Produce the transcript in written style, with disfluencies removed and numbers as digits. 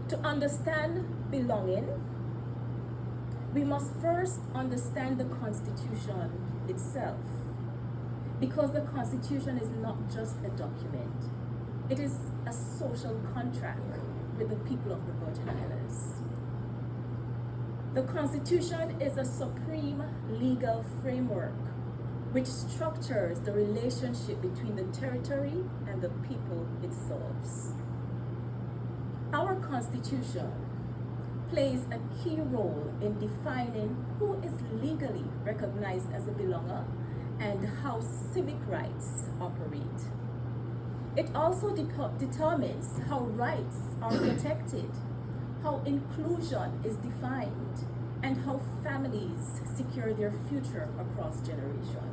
To understand belonging, we must first understand the Constitution itself, because the Constitution is not just a document, it is a social contract with the people of the Virgin Islands. The Constitution is a supreme legal framework which structures the relationship between the territory and the people it serves. Our Constitution plays a key role in defining who is legally recognized as a belonger and how civic rights operate. It also determines how rights are protected, how inclusion is defined, and how families secure their future across generations.